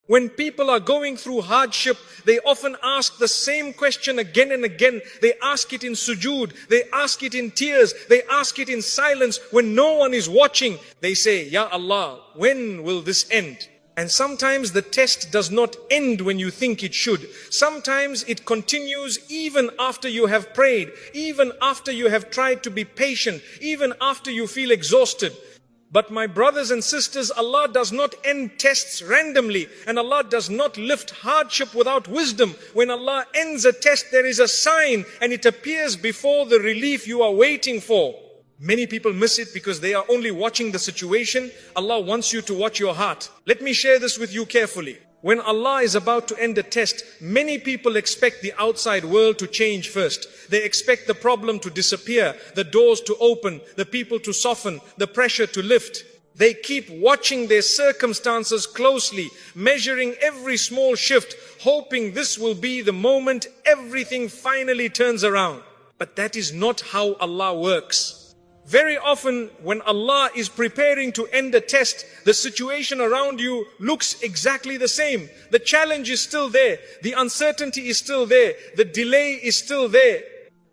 When people are going through hardship, they often ask the same question again and again. They ask it in sujood, they ask it in tears, they ask it in silence when no one is watching. They say, Ya Allah, when will this end? And sometimes the test does not end when you think it should. Sometimes it continues even after you have prayed, even after you have tried to be patient, even after you feel exhausted. But my brothers and sisters, Allah does not end tests randomly, and Allah does not lift hardship without wisdom. When Allah ends a test, there is a sign, and it appears before the relief you are waiting for. Many people miss it because they are only watching the situation. Allah wants you to watch your heart. Let me share this with you carefully. When Allah is about to end a test, many people expect the outside world to change first. They expect the problem to disappear, the doors to open, the people to soften, the pressure to lift. They keep watching their circumstances closely, measuring every small shift, hoping this will be the moment everything finally turns around. But that is not how Allah works. Very often, when Allah is preparing to end a test, the situation around you looks exactly the same. The challenge is still there. The uncertainty is still there. The delay is still there.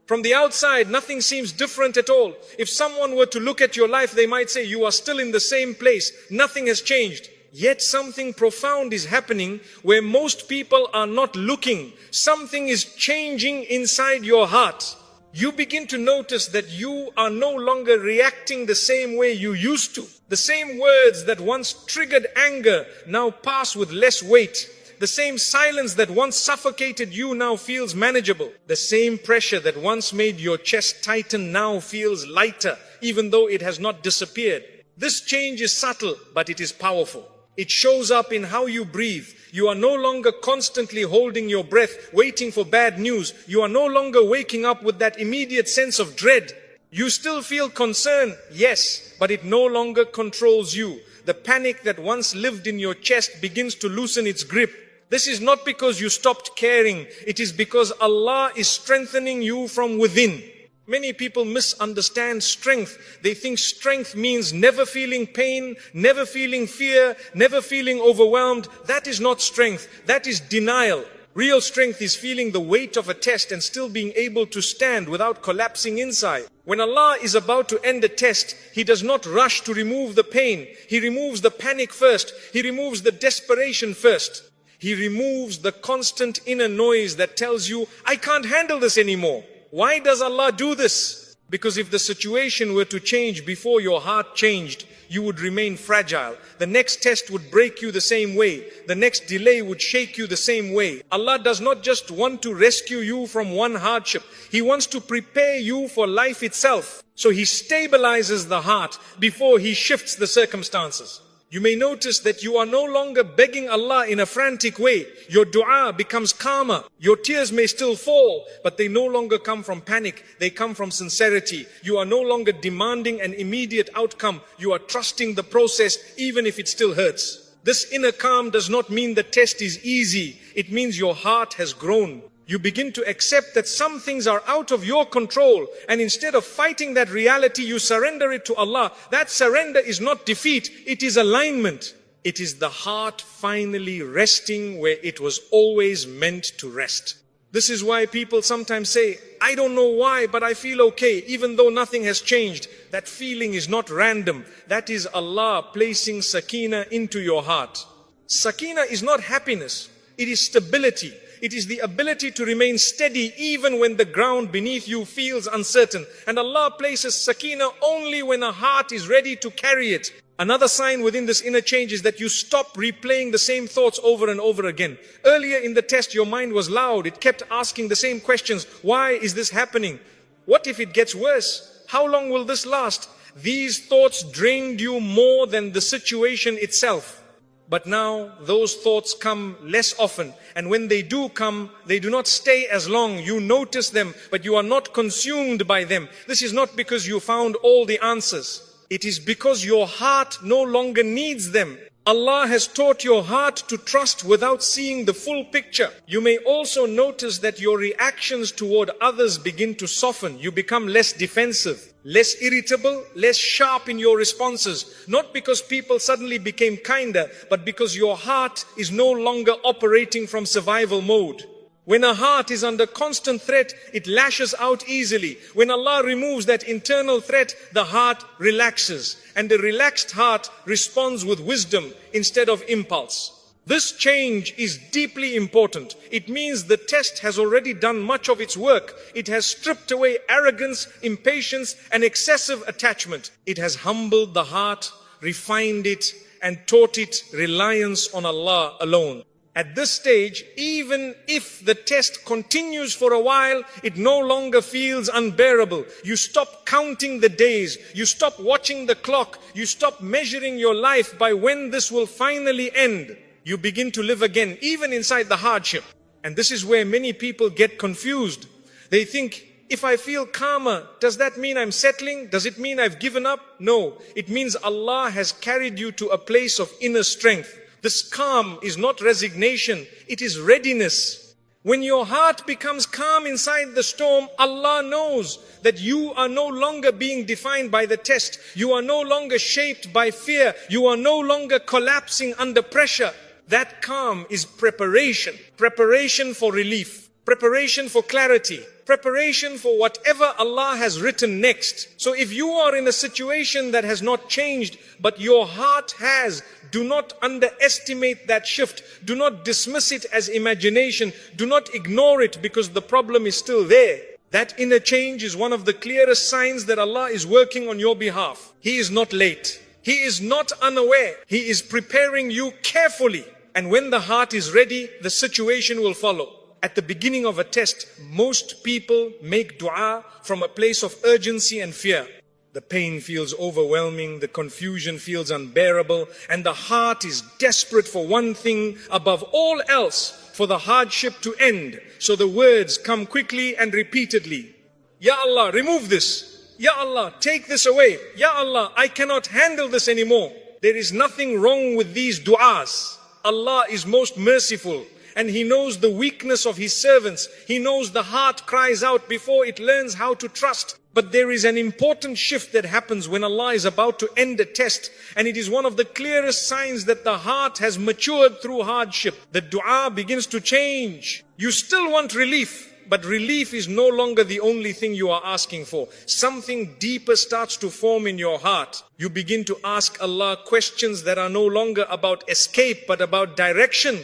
From the outside, nothing seems different at all. If someone were to look at your life, they might say, you are still in the same place. Nothing has changed. Yet something profound is happening where most people are not looking. Something is changing inside your heart. You begin to notice that you are no longer reacting the same way you used to. The same words that once triggered anger now pass with less weight. The same silence that once suffocated you now feels manageable. The same pressure that once made your chest tighten now feels lighter, even though it has not disappeared. This change is subtle, but it is powerful. It shows up in how you breathe. You are no longer constantly holding your breath, waiting for bad news. You are no longer waking up with that immediate sense of dread. You still feel concern, yes, but it no longer controls you. The panic that once lived in your chest begins to loosen its grip. This is not because you stopped caring. It is because Allah is strengthening you from within. Many people misunderstand strength. They think strength means never feeling pain, never feeling fear, never feeling overwhelmed. That is not strength. That is denial. Real strength is feeling the weight of a test and still being able to stand without collapsing inside. When Allah is about to end a test, He does not rush to remove the pain. He removes the panic first. He removes the desperation first. He removes the constant inner noise that tells you, I can't handle this anymore. Why does Allah do this? Because if the situation were to change before your heart changed, you would remain fragile. The next test would break you the same way. The next delay would shake you the same way. Allah does not just want to rescue you from one hardship. He wants to prepare you for life itself. So He stabilizes the heart before He shifts the circumstances. You may notice that you are no longer begging Allah in a frantic way. Your dua becomes calmer. Your tears may still fall, but they no longer come from panic. They come from sincerity. You are no longer demanding an immediate outcome. You are trusting the process, even if it still hurts. This inner calm does not mean the test is easy. It means your heart has grown. You begin to accept that some things are out of your control, and instead of fighting that reality, you surrender it to Allah. That surrender is not defeat, it is alignment. It is the heart finally resting where it was always meant to rest. This is why people sometimes say, I don't know why, but I feel okay, even though nothing has changed. That feeling is not random. That is Allah placing sakina into your heart. Sakina is not happiness, it is stability. It is the ability to remain steady even when the ground beneath you feels uncertain. And Allah places sakina only when a heart is ready to carry it. Another sign within this inner change is that you stop replaying the same thoughts over and over again. Earlier in the test, your mind was loud. It kept asking the same questions. Why is this happening? What if it gets worse? How long will this last? These thoughts drained you more than the situation itself. But now those thoughts come less often, and when they do come, they do not stay as long. You notice them, but you are not consumed by them. This is not because you found all the answers. It is because your heart no longer needs them. Allah has taught your heart to trust without seeing the full picture. You may also notice that your reactions toward others begin to soften. You become less defensive, less irritable, less sharp in your responses. Not because people suddenly became kinder, but because your heart is no longer operating from survival mode. When a heart is under constant threat, it lashes out easily. When Allah removes that internal threat, the heart relaxes. And the relaxed heart responds with wisdom instead of impulse. This change is deeply important. It means the test has already done much of its work. It has stripped away arrogance, impatience, and excessive attachment. It has humbled the heart, refined it, and taught it reliance on Allah alone. At this stage, even if the test continues for a while, it no longer feels unbearable. You stop counting the days. You stop watching the clock. You stop measuring your life by when this will finally end. You begin to live again, even inside the hardship. And this is where many people get confused. They think, if I feel calmer, does that mean I'm settling? Does it mean I've given up? No, it means Allah has carried you to a place of inner strength. This calm is not resignation, it is readiness. When your heart becomes calm inside the storm, Allah knows that you are no longer being defined by the test. You are no longer shaped by fear. You are no longer collapsing under pressure. That calm is preparation. Preparation for relief. Preparation for clarity. Preparation for whatever Allah has written next. So if you are in a situation that has not changed, but your heart has, do not underestimate that shift. Do not dismiss it as imagination. Do not ignore it because the problem is still there. That inner change is one of the clearest signs that Allah is working on your behalf. He is not late. He is not unaware. He is preparing you carefully. And when the heart is ready, the situation will follow. At the beginning of a test, most people make dua from a place of urgency and fear. The pain feels overwhelming, the confusion feels unbearable, and the heart is desperate for one thing above all else, for the hardship to end. So the words come quickly and repeatedly. Ya Allah, remove this. Ya Allah, take this away. Ya Allah, I cannot handle this anymore. There is nothing wrong with these du'as. Allah is most merciful. And He knows the weakness of His servants. He knows the heart cries out before it learns how to trust. But there is an important shift that happens when Allah is about to end a test. And it is one of the clearest signs that the heart has matured through hardship. The dua begins to change. You still want relief, but relief is no longer the only thing you are asking for. Something deeper starts to form in your heart. You begin to ask Allah questions that are no longer about escape, but about direction.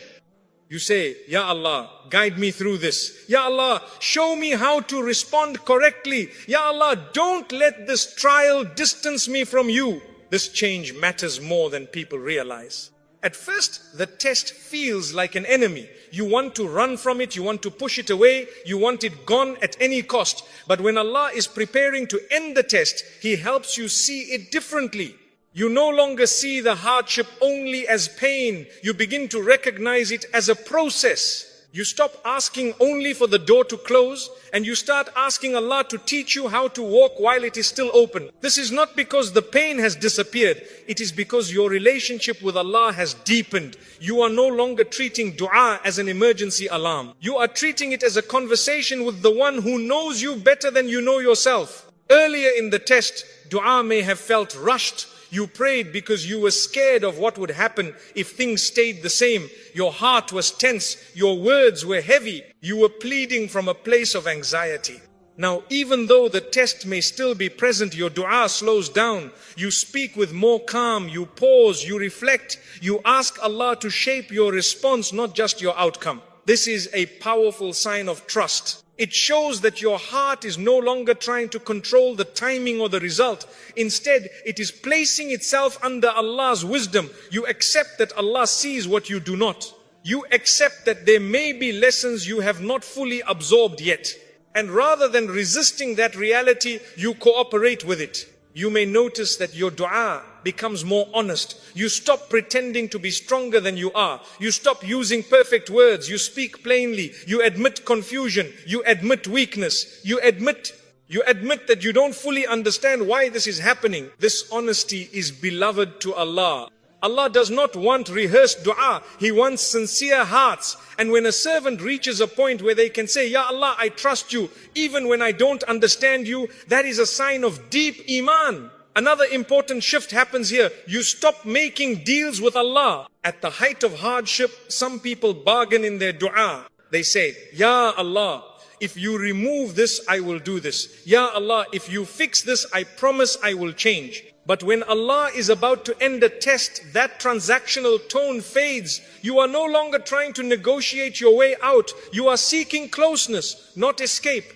You say, Ya Allah, guide me through this. Ya Allah, show me how to respond correctly. Ya Allah, don't let this trial distance me from you. This change matters more than people realize. At first, the test feels like an enemy. You want to run from it, you want to push it away, you want it gone at any cost. But when Allah is preparing to end the test, He helps you see it differently. You no longer see the hardship only as pain. You begin to recognize it as a process. You stop asking only for the door to close and you start asking Allah to teach you how to walk while it is still open. This is not because the pain has disappeared. It is because your relationship with Allah has deepened. You are no longer treating dua as an emergency alarm. You are treating it as a conversation with the one who knows you better than you know yourself. Earlier in the test, dua may have felt rushed. You prayed because you were scared of what would happen if things stayed the same. Your heart was tense. Your words were heavy. You were pleading from a place of anxiety. Now, even though the test may still be present, your dua slows down. You speak with more calm. You pause. You reflect. You ask Allah to shape your response, not just your outcome. This is a powerful sign of trust. It shows that your heart is no longer trying to control the timing or the result. Instead, it is placing itself under Allah's wisdom. You accept that Allah sees what you do not. You accept that there may be lessons you have not fully absorbed yet. And rather than resisting that reality, you cooperate with it. You may notice that your dua becomes more honest. You stop pretending to be stronger than you are. You stop using perfect words. You speak plainly. You admit confusion. You admit weakness. You admit that you don't fully understand why this is happening. This honesty is beloved to Allah. Allah does not want rehearsed dua. He wants sincere hearts. And when a servant reaches a point where they can say, Ya Allah, I trust you, even when I don't understand you, that is a sign of deep Iman. Another important shift happens here. You stop making deals with Allah. At the height of hardship, some people bargain in their dua. They say, Ya Allah, if you remove this, I will do this. Ya Allah, if you fix this, I promise I will change. But when Allah is about to end a test, that transactional tone fades. You are no longer trying to negotiate your way out. You are seeking closeness, not escape.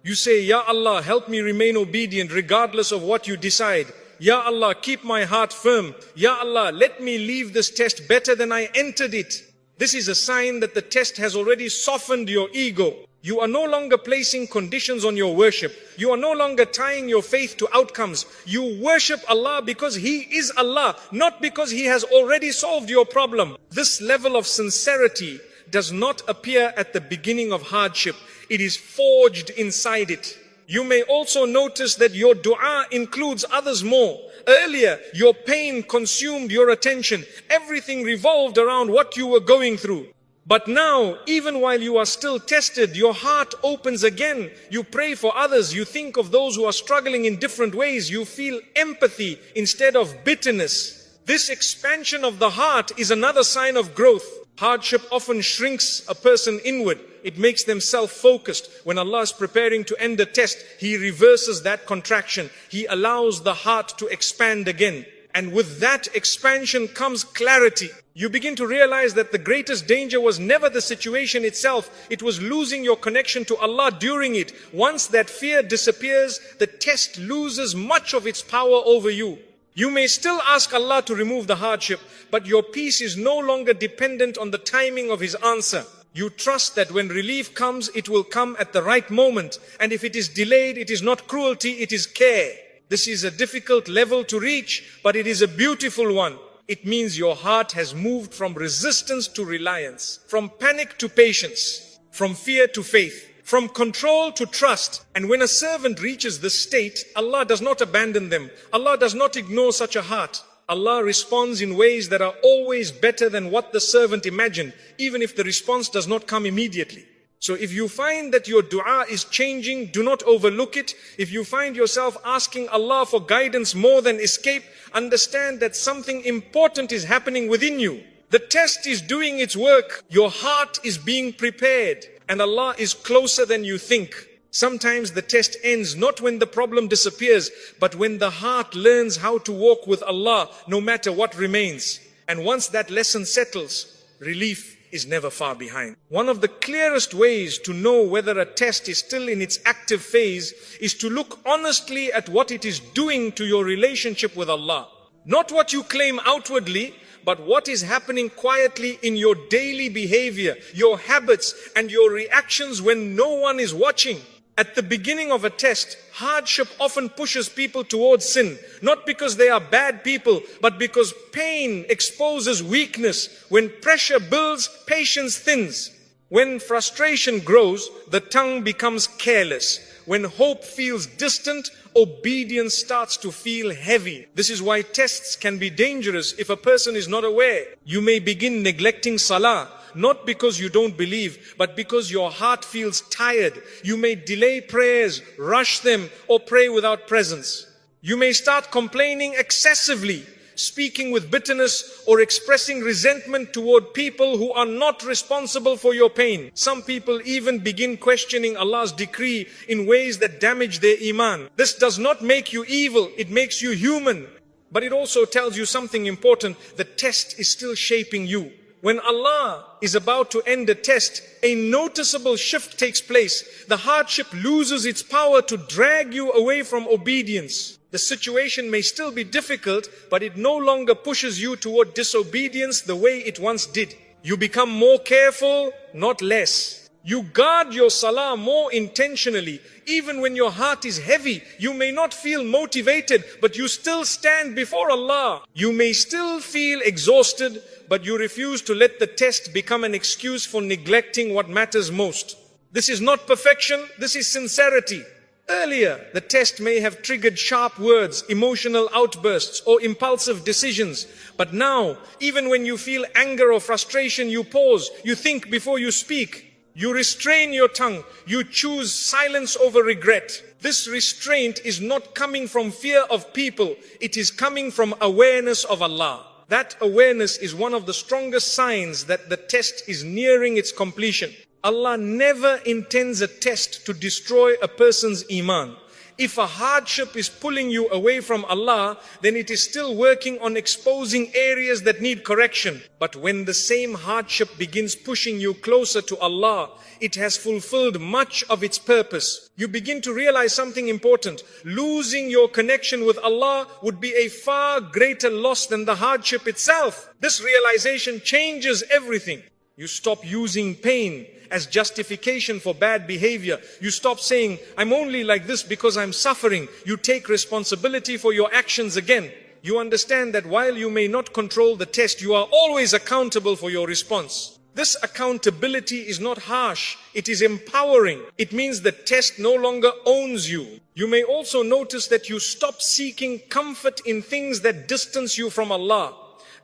You say, Ya Allah, help me remain obedient regardless of what you decide. Ya Allah, keep my heart firm. Ya Allah, let me leave this test better than I entered it. This is a sign that the test has already softened your ego. You are no longer placing conditions on your worship. You are no longer tying your faith to outcomes. You worship Allah because He is Allah, not because He has already solved your problem. This level of sincerity does not appear at the beginning of hardship. It is forged inside it. You may also notice that your dua includes others more. Earlier, your pain consumed your attention. Everything revolved around what you were going through. But now, even while you are still tested, your heart opens again. You pray for others. You think of those who are struggling in different ways. You feel empathy instead of bitterness. This expansion of the heart is another sign of growth. Hardship often shrinks a person inward. It makes them self-focused. When Allah is preparing to end a test, He reverses that contraction. He allows the heart to expand again. And with that expansion comes clarity. You begin to realize that the greatest danger was never the situation itself. It was losing your connection to Allah during it. Once that fear disappears, the test loses much of its power over you. You may still ask Allah to remove the hardship, but your peace is no longer dependent on the timing of His answer. You trust that when relief comes, it will come at the right moment. And if it is delayed, it is not cruelty, it is care. This is a difficult level to reach, but it is a beautiful one. It means your heart has moved from resistance to reliance, from panic to patience, from fear to faith, from control to trust. And when a servant reaches this state, Allah does not abandon them. Allah does not ignore such a heart. Allah responds in ways that are always better than what the servant imagined, even if the response does not come immediately. So if you find that your dua is changing, do not overlook it. If you find yourself asking Allah for guidance more than escape, understand that something important is happening within you. The test is doing its work. Your heart is being prepared, and Allah is closer than you think. Sometimes the test ends not when the problem disappears, but when the heart learns how to walk with Allah, no matter what remains. And once that lesson settles, relief is never far behind. One of the clearest ways to know whether a test is still in its active phase is to look honestly at what it is doing to your relationship with Allah. Not what you claim outwardly, but what is happening quietly in your daily behavior, your habits, and your reactions when no one is watching. At the beginning of a test, hardship often pushes people towards sin, not because they are bad people, but because pain exposes weakness. When pressure builds, patience thins. When frustration grows, the tongue becomes careless. When hope feels distant, obedience starts to feel heavy. This is why tests can be dangerous if a person is not aware. You may begin neglecting salah, not because you don't believe, but because your heart feels tired. You may delay prayers, rush them, or pray without presence. You may start complaining excessively, speaking with bitterness, or expressing resentment toward people who are not responsible for your pain. Some people even begin questioning Allah's decree in ways that damage their Iman. This does not make you evil, it makes you human. But it also tells you something important. The test is still shaping you. When Allah is about to end a test, a noticeable shift takes place. The hardship loses its power to drag you away from obedience. The situation may still be difficult, but it no longer pushes you toward disobedience the way it once did. You become more careful, not less. You guard your salah more intentionally. Even when your heart is heavy, you may not feel motivated, but you still stand before Allah. You may still feel exhausted, but you refuse to let the test become an excuse for neglecting what matters most. This is not perfection, this is sincerity. Earlier, the test may have triggered sharp words, emotional outbursts, or impulsive decisions. But now, even when you feel anger or frustration, you pause, you think before you speak. You restrain your tongue. You choose silence over regret. This restraint is not coming from fear of people. It is coming from awareness of Allah. That awareness is one of the strongest signs that the test is nearing its completion. Allah never intends a test to destroy a person's Iman. If a hardship is pulling you away from Allah, then it is still working on exposing areas that need correction. But when the same hardship begins pushing you closer to Allah, it has fulfilled much of its purpose. You begin to realize something important. Losing your connection with Allah would be a far greater loss than the hardship itself. This realization changes everything. You stop using pain as justification for bad behavior. You stop saying, I'm only like this because I'm suffering. You take responsibility for your actions again. You understand that while you may not control the test, you are always accountable for your response. This accountability is not harsh. It is empowering. It means the test no longer owns you. You may also notice that you stop seeking comfort in things that distance you from Allah.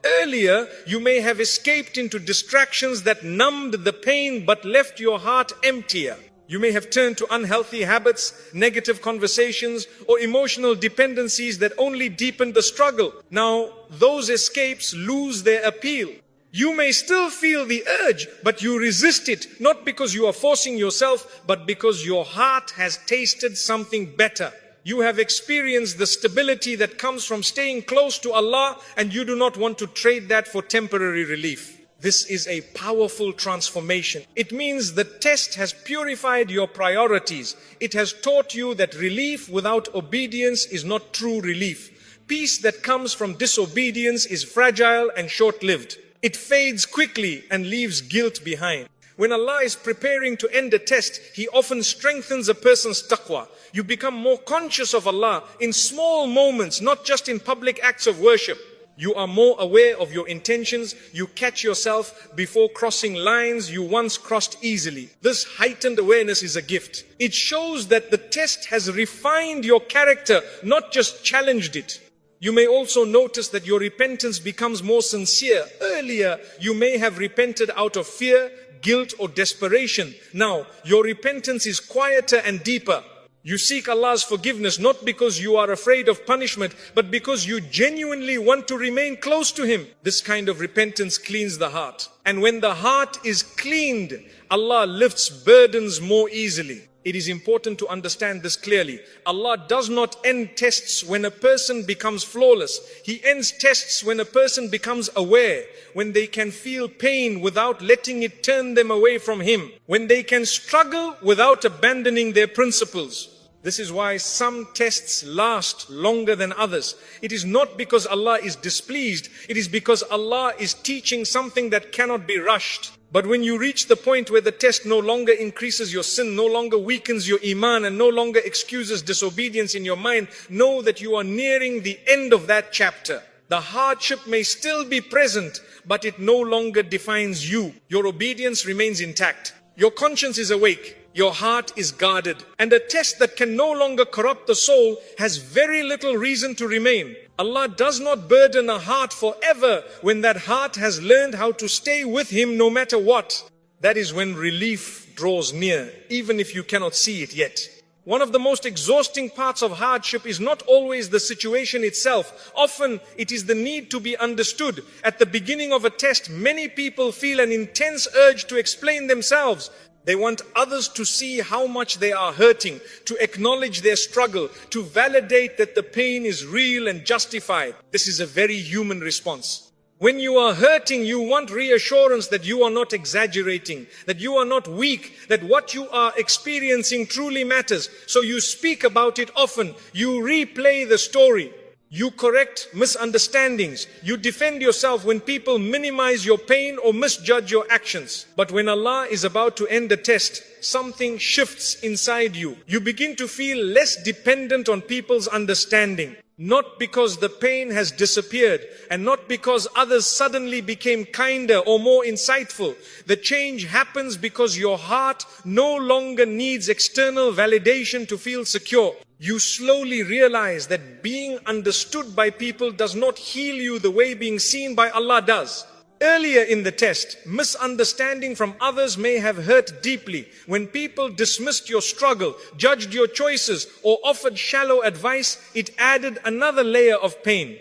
Earlier, you may have escaped into distractions that numbed the pain but left your heart emptier. You may have turned to unhealthy habits, negative conversations, or emotional dependencies that only deepened the struggle. Now, those escapes lose their appeal. You may still feel the urge, but you resist it, not because you are forcing yourself, but because your heart has tasted something better. You have experienced the stability that comes from staying close to Allah, and you do not want to trade that for temporary relief. This is a powerful transformation. It means the test has purified your priorities. It has taught you that relief without obedience is not true relief. Peace that comes from disobedience is fragile and short-lived. It fades quickly and leaves guilt behind. When Allah is preparing to end a test, He often strengthens a person's taqwa. You become more conscious of Allah in small moments, not just in public acts of worship. You are more aware of your intentions. You catch yourself before crossing lines you once crossed easily. This heightened awareness is a gift. It shows that the test has refined your character, not just challenged it. You may also notice that your repentance becomes more sincere. Earlier, you may have repented out of fear, guilt, or desperation. Now, your repentance is quieter and deeper. You seek Allah's forgiveness not because you are afraid of punishment, but because you genuinely want to remain close to Him. This kind of repentance cleans the heart. And when the heart is cleaned, Allah lifts burdens more easily. It is important to understand this clearly. Allah does not end tests when a person becomes flawless. He ends tests when a person becomes aware, when they can feel pain without letting it turn them away from Him, when they can struggle without abandoning their principles. This is why some tests last longer than others. It is not because Allah is displeased. It is because Allah is teaching something that cannot be rushed. But when you reach the point where the test no longer increases your sin, no longer weakens your Iman, and no longer excuses disobedience in your mind, know that you are nearing the end of that chapter. The hardship may still be present, but it no longer defines you. Your obedience remains intact. Your conscience is awake. Your heart is guarded. And a test that can no longer corrupt the soul has very little reason to remain. Allah does not burden a heart forever when that heart has learned how to stay with Him no matter what. That is when relief draws near, even if you cannot see it yet. One of the most exhausting parts of hardship is not always the situation itself. Often it is the need to be understood. At the beginning of a test, many people feel an intense urge to explain themselves. They want others to see how much they are hurting, to acknowledge their struggle, to validate that the pain is real and justified. This is a very human response. When you are hurting, you want reassurance that you are not exaggerating, that you are not weak, that what you are experiencing truly matters. So you speak about it often. You replay the story. You correct misunderstandings. You defend yourself when people minimize your pain or misjudge your actions. But when Allah is about to end the test, something shifts inside you. You begin to feel less dependent on people's understanding. Not because the pain has disappeared and not because others suddenly became kinder or more insightful. The change happens because your heart no longer needs external validation to feel secure. You slowly realize that being understood by people does not heal you the way being seen by Allah does. Earlier in the test, misunderstanding from others may have hurt deeply. When people dismissed your struggle, judged your choices, or offered shallow advice, it added another layer of pain.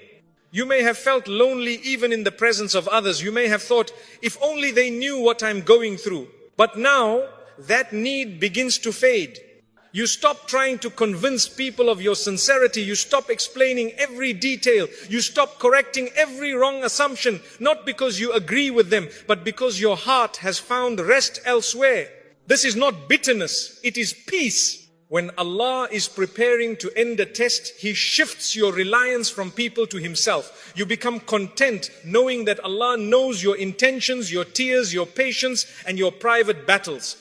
You may have felt lonely even in the presence of others. You may have thought, if only they knew what I'm going through. But now, that need begins to fade. You stop trying to convince people of your sincerity. You stop explaining every detail. You stop correcting every wrong assumption, not because you agree with them, but because your heart has found rest elsewhere. This is not bitterness, it is peace. When Allah is preparing to end a test, He shifts your reliance from people to Himself. You become content knowing that Allah knows your intentions, your tears, your patience, and your private battles.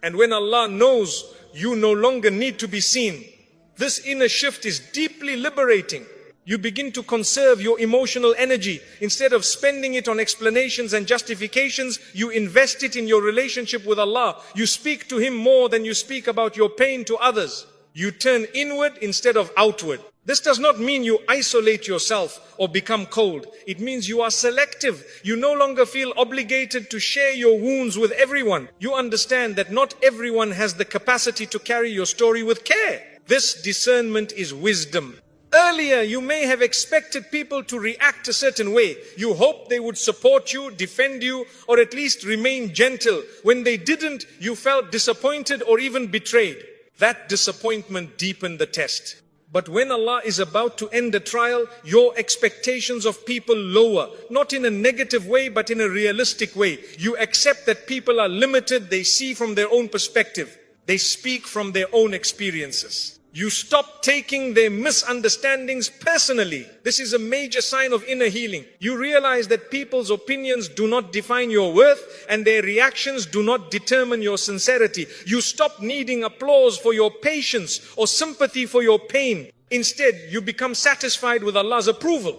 And when Allah knows, you no longer need to be seen. This inner shift is deeply liberating. You begin to conserve your emotional energy. Instead of spending it on explanations and justifications, you invest it in your relationship with Allah. You speak to Him more than you speak about your pain to others. You turn inward instead of outward. This does not mean you isolate yourself or become cold. It means you are selective. You no longer feel obligated to share your wounds with everyone. You understand that not everyone has the capacity to carry your story with care. This discernment is wisdom. Earlier, you may have expected people to react a certain way. You hoped they would support you, defend you, or at least remain gentle. When they didn't, you felt disappointed or even betrayed. That disappointment deepened the test. But when Allah is about to end a trial, your expectations of people lower. Not in a negative way, but in a realistic way. You accept that people are limited, they see from their own perspective. They speak from their own experiences. You stop taking their misunderstandings personally. This is a major sign of inner healing. You realize that people's opinions do not define your worth and their reactions do not determine your sincerity. You stop needing applause for your patience or sympathy for your pain. Instead, you become satisfied with Allah's approval.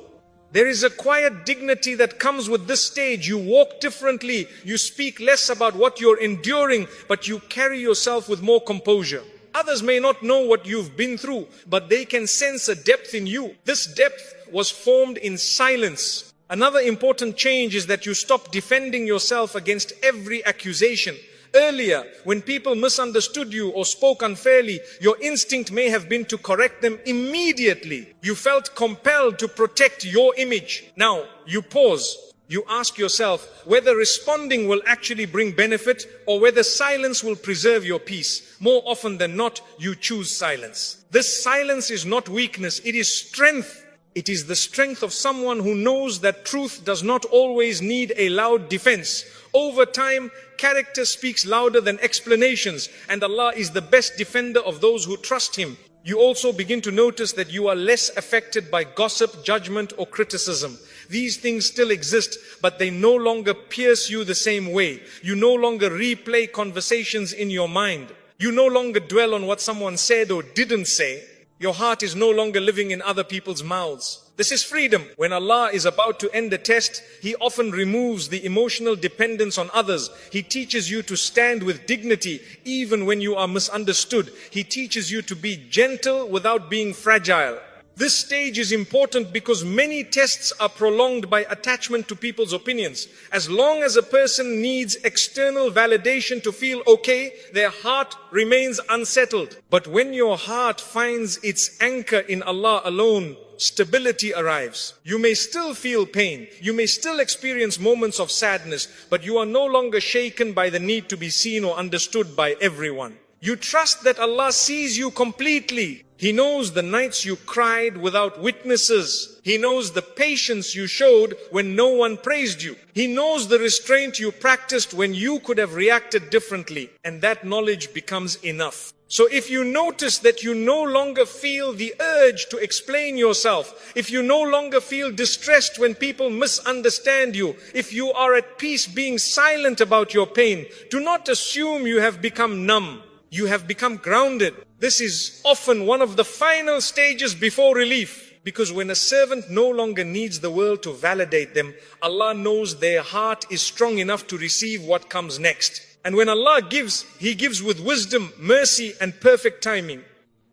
There is a quiet dignity that comes with this stage. You walk differently. You speak less about what you're enduring, but you carry yourself with more composure. Others may not know what you've been through, but they can sense a depth in you. This depth was formed in silence. Another important change is that you stop defending yourself against every accusation. Earlier, when people misunderstood you or spoke unfairly, your instinct may have been to correct them immediately. You felt compelled to protect your image. Now, you pause. You ask yourself whether responding will actually bring benefit or whether silence will preserve your peace. More often than not, you choose silence. This silence is not weakness, it is strength. It is the strength of someone who knows that truth does not always need a loud defense. Over time, character speaks louder than explanations, and Allah is the best defender of those who trust Him. You also begin to notice that you are less affected by gossip, judgment, or criticism. These things still exist, but they no longer pierce you the same way. You no longer replay conversations in your mind. You no longer dwell on what someone said or didn't say. Your heart is no longer living in other people's mouths. This is freedom. When Allah is about to end a test, He often removes the emotional dependence on others. He teaches you to stand with dignity even when you are misunderstood. He teaches you to be gentle without being fragile. This stage is important because many tests are prolonged by attachment to people's opinions. As long as a person needs external validation to feel okay, their heart remains unsettled. But when your heart finds its anchor in Allah alone, stability arrives. You may still feel pain. You may still experience moments of sadness, but you are no longer shaken by the need to be seen or understood by everyone. You trust that Allah sees you completely. He knows the nights you cried without witnesses. He knows the patience you showed when no one praised you. He knows the restraint you practiced when you could have reacted differently. And that knowledge becomes enough. So if you notice that you no longer feel the urge to explain yourself, if you no longer feel distressed when people misunderstand you, if you are at peace being silent about your pain, do not assume you have become numb. You have become grounded. This is often one of the final stages before relief. Because when a servant no longer needs the world to validate them, Allah knows their heart is strong enough to receive what comes next. And when Allah gives, He gives with wisdom, mercy and perfect timing.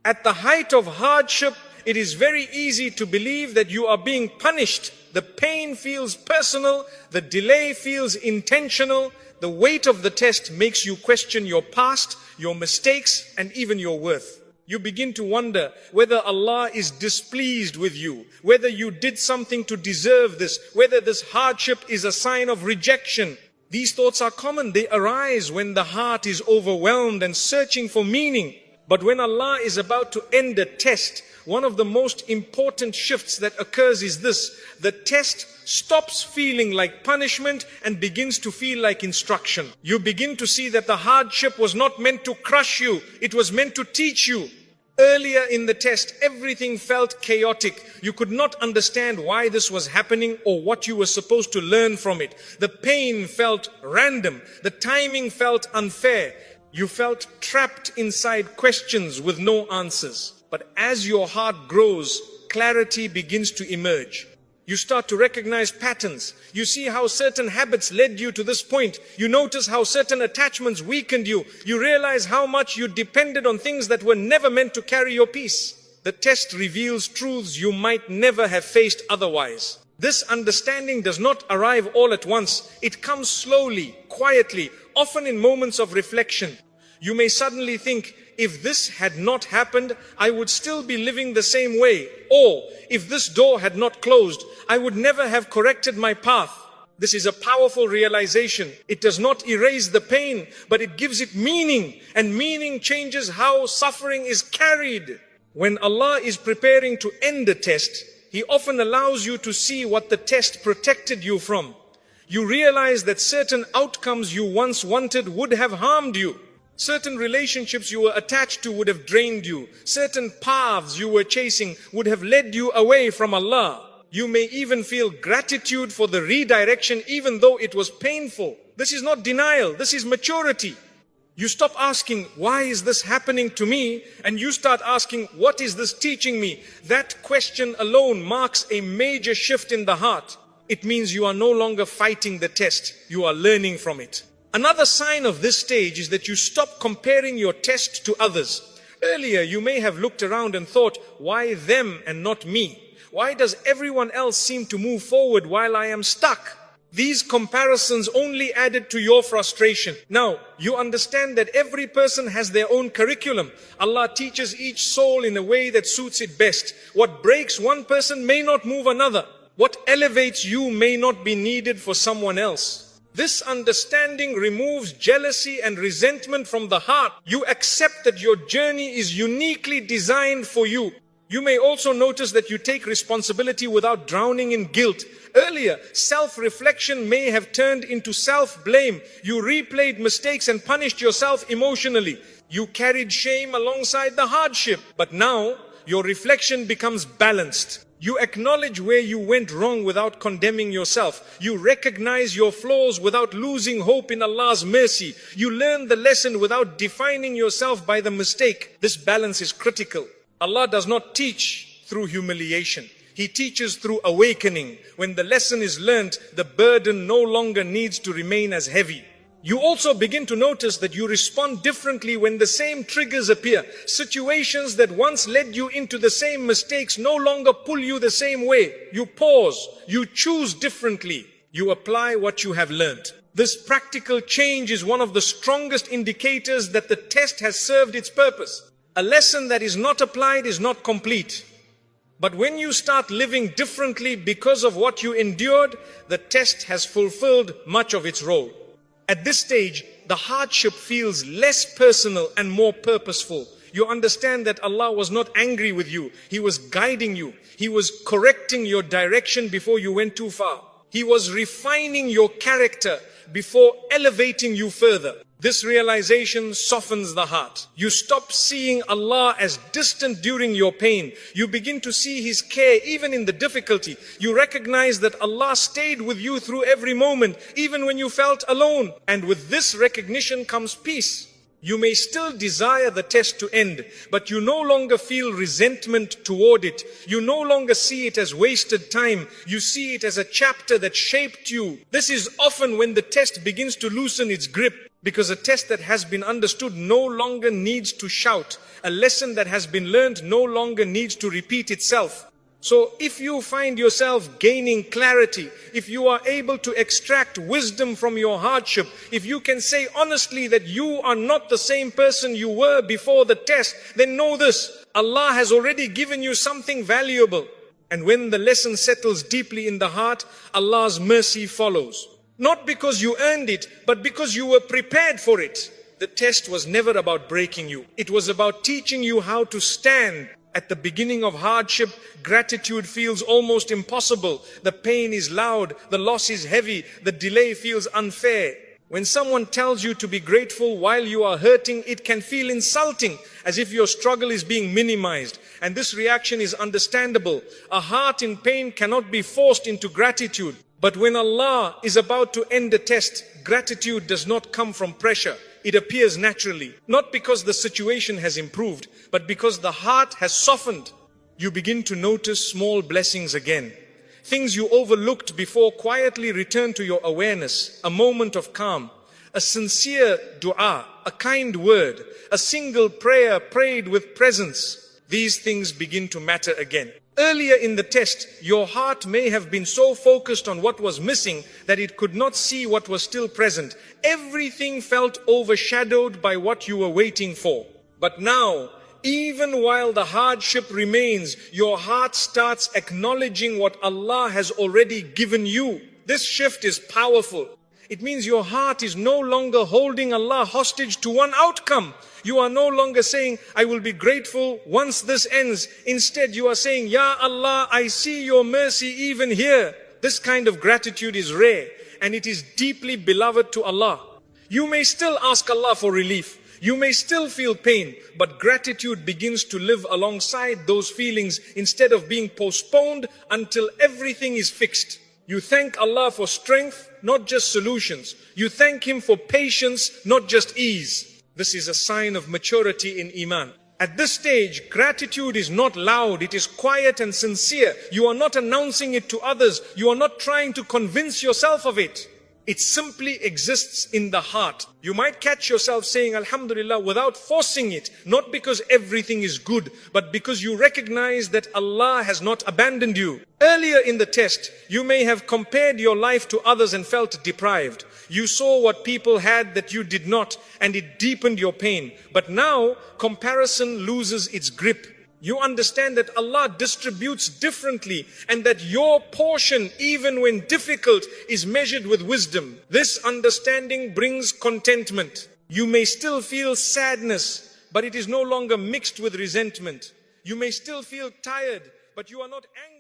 At the height of hardship, it is very easy to believe that you are being punished. The pain feels personal, the delay feels intentional, the weight of the test makes you question your past, your mistakes, and even your worth. You begin to wonder whether Allah is displeased with you, whether you did something to deserve this, whether this hardship is a sign of rejection. These thoughts are common. They arise when the heart is overwhelmed and searching for meaning. But when Allah is about to end a test, one of the most important shifts that occurs is this: the test stops feeling like punishment and begins to feel like instruction. You begin to see that the hardship was not meant to crush you, it was meant to teach you. Earlier in the test, everything felt chaotic. You could not understand why this was happening or what you were supposed to learn from it. The pain felt random. The timing felt unfair. You felt trapped inside questions with no answers. But as your heart grows, clarity begins to emerge. You start to recognize patterns. You see how certain habits led you to this point. You notice how certain attachments weakened you. You realize how much you depended on things that were never meant to carry your peace. The test reveals truths you might never have faced otherwise. This understanding does not arrive all at once. It comes slowly, quietly, often in moments of reflection. You may suddenly think, if this had not happened, I would still be living the same way. Or, if this door had not closed, I would never have corrected my path. This is a powerful realization. It does not erase the pain, but it gives it meaning. And meaning changes how suffering is carried. When Allah is preparing to end a test, He often allows you to see what the test protected you from. You realize that certain outcomes you once wanted would have harmed you. Certain relationships you were attached to would have drained you. Certain paths you were chasing would have led you away from Allah. You may even feel gratitude for the redirection even though it was painful. This is not denial, this is maturity. You stop asking, why is this happening to me? And you start asking, what is this teaching me? That question alone marks a major shift in the heart. It means you are no longer fighting the test, you are learning from it. Another sign of this stage is that you stop comparing your test to others. Earlier, you may have looked around and thought, why them and not me? Why does everyone else seem to move forward while I am stuck? These comparisons only added to your frustration. Now, you understand that every person has their own curriculum. Allah teaches each soul in a way that suits it best. What breaks one person may not move another. What elevates you may not be needed for someone else. This understanding removes jealousy and resentment from the heart. You accept that your journey is uniquely designed for you. You may also notice that you take responsibility without drowning in guilt. Earlier, self-reflection may have turned into self-blame. You replayed mistakes and punished yourself emotionally. You carried shame alongside the hardship. But now, your reflection becomes balanced. You acknowledge where you went wrong without condemning yourself. You recognize your flaws without losing hope in Allah's mercy. You learn the lesson without defining yourself by the mistake. This balance is critical. Allah does not teach through humiliation. He teaches through awakening. When the lesson is learnt, the burden no longer needs to remain as heavy. You also begin to notice that you respond differently when the same triggers appear. Situations that once led you into the same mistakes no longer pull you the same way. You pause. You choose differently. You apply what you have learnt. This practical change is one of the strongest indicators that the test has served its purpose. A lesson that is not applied is not complete. But when you start living differently because of what you endured, the test has fulfilled much of its role. At this stage, the hardship feels less personal and more purposeful. You understand that Allah was not angry with you. He was guiding you. He was correcting your direction before you went too far. He was refining your character before elevating you further. This realization softens the heart. You stop seeing Allah as distant during your pain. You begin to see His care even in the difficulty. You recognize that Allah stayed with you through every moment, even when you felt alone. And with this recognition comes peace. You may still desire the test to end, but you no longer feel resentment toward it. You no longer see it as wasted time. You see it as a chapter that shaped you. This is often when the test begins to loosen its grip, because a test that has been understood no longer needs to shout. A lesson that has been learned no longer needs to repeat itself. So if you find yourself gaining clarity, if you are able to extract wisdom from your hardship, if you can say honestly that you are not the same person you were before the test, then know this: Allah has already given you something valuable. And when the lesson settles deeply in the heart, Allah's mercy follows. Not because you earned it, but because you were prepared for it. The test was never about breaking you. It was about teaching you how to stand. At the beginning of hardship, gratitude feels almost impossible. The pain is loud, the loss is heavy, the delay feels unfair. When someone tells you to be grateful while you are hurting, it can feel insulting, as if your struggle is being minimized. And this reaction is understandable. A heart in pain cannot be forced into gratitude. But when Allah is about to end a test, gratitude does not come from pressure. It appears naturally, not because the situation has improved, but because the heart has softened. You begin to notice small blessings again. Things you overlooked before quietly return to your awareness. A moment of calm, a sincere dua, a kind word, a single prayer prayed with presence. These things begin to matter again. Earlier in the test, your heart may have been so focused on what was missing that it could not see what was still present. Everything felt overshadowed by what you were waiting for. But now, even while the hardship remains, your heart starts acknowledging what Allah has already given you. This shift is powerful. It means your heart is no longer holding Allah hostage to one outcome. You are no longer saying, I will be grateful once this ends. Instead, you are saying, Ya Allah, I see your mercy even here. This kind of gratitude is rare, and it is deeply beloved to Allah. You may still ask Allah for relief. You may still feel pain, but gratitude begins to live alongside those feelings instead of being postponed until everything is fixed. You thank Allah for strength, not just solutions. You thank Him for patience, not just ease. This is a sign of maturity in Iman. At this stage, gratitude is not loud, it is quiet and sincere. You are not announcing it to others. You are not trying to convince yourself of it. It simply exists in the heart. You might catch yourself saying Alhamdulillah without forcing it, not because everything is good, but because you recognize that Allah has not abandoned you. Earlier in the test, you may have compared your life to others and felt deprived. You saw what people had that you did not, and it deepened your pain. But now, comparison loses its grip. You understand that Allah distributes differently, and that your portion, even when difficult, is measured with wisdom. This understanding brings contentment. You may still feel sadness, but it is no longer mixed with resentment. You may still feel tired, but you are not angry.